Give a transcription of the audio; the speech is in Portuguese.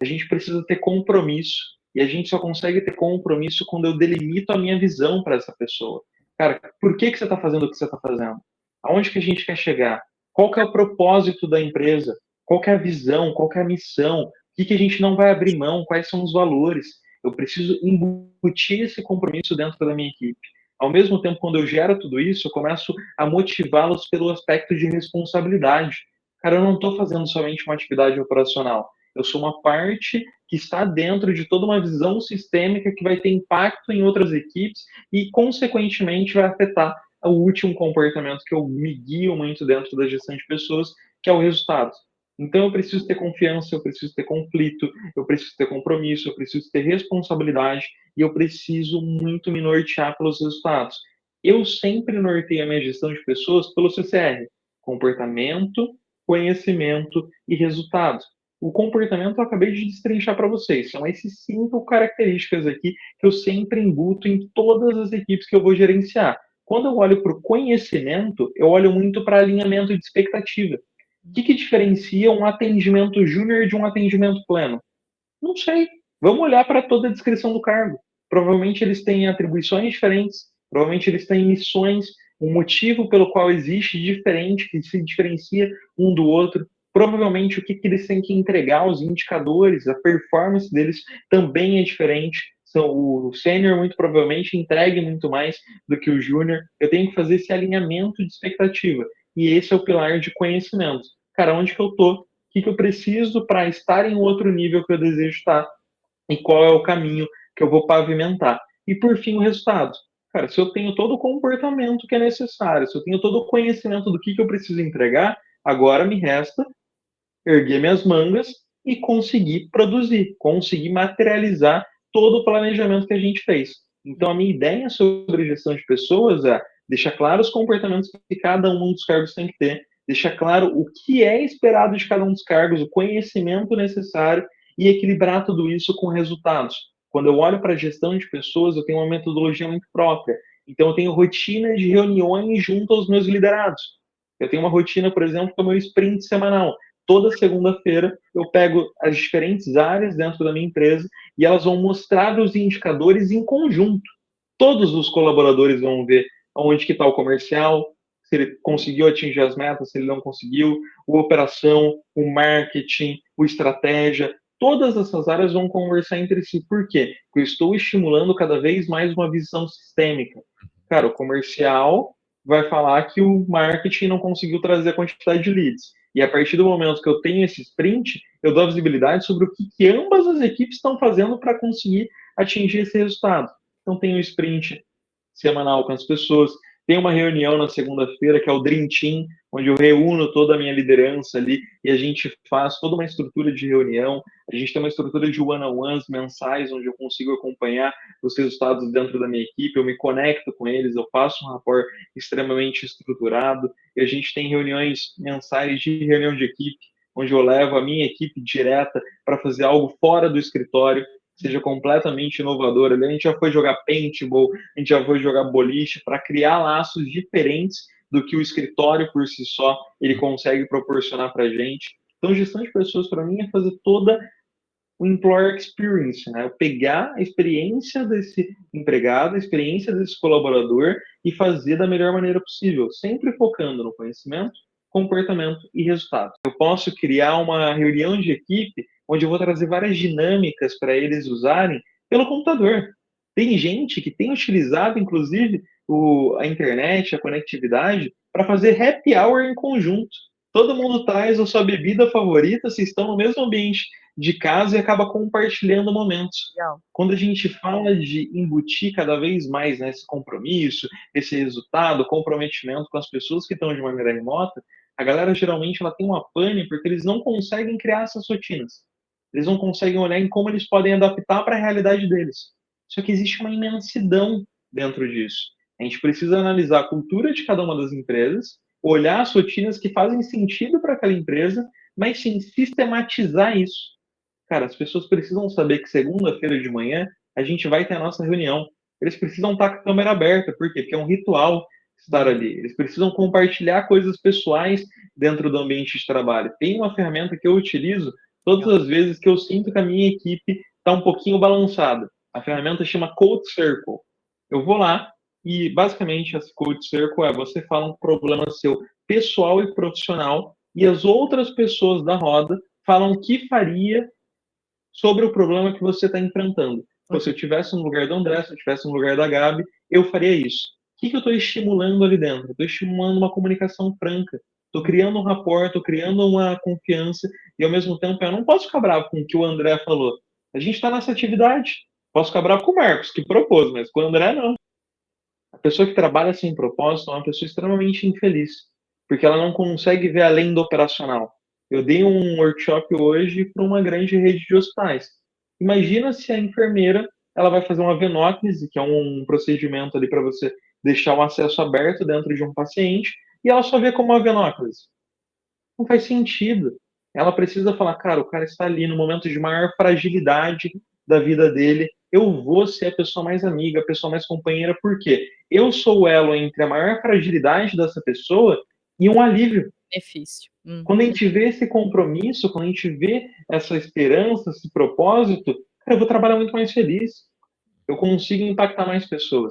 A gente precisa ter compromisso. E a gente só consegue ter compromisso quando eu delimito a minha visão para essa pessoa. Cara, por que você está fazendo o que você está fazendo? Aonde que a gente quer chegar? Qual que é o propósito da empresa? Qual que é a visão? Qual que é a missão? O que a gente não vai abrir mão? Quais são os valores? Eu preciso embutir esse compromisso dentro da minha equipe. Ao mesmo tempo, quando eu gero tudo isso, eu começo a motivá-los pelo aspecto de responsabilidade. Cara, eu não estou fazendo somente uma atividade operacional. Eu sou uma parte que está dentro de toda uma visão sistêmica que vai ter impacto em outras equipes e, consequentemente, vai afetar o último comportamento que eu me guio muito dentro da gestão de pessoas, que é o resultado. Então, eu preciso ter confiança, eu preciso ter conflito, eu preciso ter compromisso, eu preciso ter responsabilidade e eu preciso muito me nortear pelos resultados. Eu sempre norteio a minha gestão de pessoas pelo CCR: comportamento, conhecimento e resultado. O comportamento eu acabei de destrinchar para vocês. São essas 5 características aqui que eu sempre embuto em todas as equipes que eu vou gerenciar. Quando eu olho para o conhecimento, eu olho muito para alinhamento de expectativa. O que diferencia um atendimento júnior de um atendimento pleno? Não sei. Vamos olhar para toda a descrição do cargo. Provavelmente eles têm atribuições diferentes, provavelmente eles têm missões, um motivo pelo qual existe diferente, que se diferencia um do outro. Provavelmente o que eles têm que entregar, os indicadores, a performance deles também é diferente. O sênior muito provavelmente entregue muito mais do que o júnior. Eu tenho que fazer esse alinhamento de expectativa. E esse é o pilar de conhecimento. Cara, onde que eu tô? O que eu preciso para estar em outro nível que eu desejo estar e qual é o caminho que eu vou pavimentar. E por fim, o resultado. Cara, se eu tenho todo o comportamento que é necessário, se eu tenho todo o conhecimento do que eu preciso entregar, agora me resta erguer minhas mangas e conseguir produzir, conseguir materializar todo o planejamento que a gente fez. Então, a minha ideia sobre gestão de pessoas é deixar claro os comportamentos que cada um dos cargos tem que ter, deixar claro o que é esperado de cada um dos cargos, o conhecimento necessário e equilibrar tudo isso com resultados. Quando eu olho para a gestão de pessoas, eu tenho uma metodologia muito própria. Então, eu tenho rotina de reuniões junto aos meus liderados. Eu tenho uma rotina, por exemplo, que é o meu sprint semanal. Toda segunda-feira eu pego as diferentes áreas dentro da minha empresa e elas vão mostrar os indicadores em conjunto. Todos os colaboradores vão ver onde que está o comercial, se ele conseguiu atingir as metas, se ele não conseguiu, o operação, o marketing, o estratégia. Todas essas áreas vão conversar entre si. Por quê? Porque eu estou estimulando cada vez mais uma visão sistêmica. Cara, o comercial vai falar que o marketing não conseguiu trazer a quantidade de leads. E a partir do momento que eu tenho esse sprint, eu dou visibilidade sobre o que ambas as equipes estão fazendo para conseguir atingir esse resultado. Então, tem um sprint semanal com as pessoas, tem uma reunião na segunda-feira, que é o Dream Team, onde eu reúno toda a minha liderança ali e a gente faz toda uma estrutura de reunião. A gente tem uma estrutura de one-on-ones mensais, onde eu consigo acompanhar os resultados dentro da minha equipe, eu me conecto com eles, eu faço um rapport extremamente estruturado, e a gente tem reuniões mensais de reunião de equipe, onde eu levo a minha equipe direta para fazer algo fora do escritório, seja completamente inovador. A gente já foi jogar paintball, a gente já foi jogar boliche, para criar laços diferentes do que o escritório por si só ele consegue proporcionar para a gente. Então, gestão de pessoas, para mim, é fazer toda o employer experience, né? Eu pegar a experiência desse empregado, a experiência desse colaborador e fazer da melhor maneira possível, sempre focando no conhecimento, comportamento e resultado. Eu posso criar uma reunião de equipe onde eu vou trazer várias dinâmicas para eles usarem pelo computador. Tem gente que tem utilizado, inclusive, a internet, a conectividade, para fazer happy hour em conjunto. Todo mundo traz a sua bebida favorita, se estão no mesmo ambiente de casa e acaba compartilhando momentos. Legal. Quando a gente fala de embutir cada vez mais, né, esse compromisso, esse resultado, comprometimento com as pessoas que estão de maneira remota, a galera geralmente ela tem uma pane porque eles não conseguem criar essas rotinas. Eles não conseguem olhar em como eles podem adaptar para a realidade deles. Só que existe uma imensidão dentro disso. A gente precisa analisar a cultura de cada uma das empresas, olhar as rotinas que fazem sentido para aquela empresa, mas sim sistematizar isso. Cara, as pessoas precisam saber que segunda-feira de manhã a gente vai ter a nossa reunião. Eles precisam estar com a câmera aberta, por quê? Porque é um ritual estar ali. Eles precisam compartilhar coisas pessoais dentro do ambiente de trabalho. Tem uma ferramenta que eu utilizo Todas Legal. as vezes que eu sinto que a minha equipe está um pouquinho balançada. A ferramenta chama Code Circle. Eu vou lá e, basicamente, esse Code Circle é você fala um problema seu pessoal e profissional e as outras pessoas da roda falam o que faria sobre o problema que você está enfrentando. Então, se eu estivesse no lugar do André, se eu estivesse no lugar da Gabi, eu faria isso. O que eu estou estimulando ali dentro? Estou estimulando uma comunicação franca. Estou criando um rapport, estou criando uma confiança e, ao mesmo tempo, eu não posso ficar bravo com o que o André falou. A gente está nessa atividade. Posso ficar bravo com o Marcos, que propôs, mas com o André, não. A pessoa que trabalha sem propósito é uma pessoa extremamente infeliz, porque ela não consegue ver além do operacional. Eu dei um workshop hoje para uma grande rede de hospitais. Imagina se a enfermeira ela vai fazer uma venóclise, que é um procedimento ali para você deixar o acesso aberto dentro de um paciente, e ela só vê como uma venóclise. Não faz sentido. Ela precisa falar, cara, o cara está ali no momento de maior fragilidade da vida dele. Eu vou ser a pessoa mais amiga, a pessoa mais companheira, porque eu sou o elo entre a maior fragilidade dessa pessoa e um alívio. Benefício. Quando a gente vê esse compromisso, quando a gente vê essa esperança, esse propósito, cara, eu vou trabalhar muito mais feliz. Eu consigo impactar mais pessoas.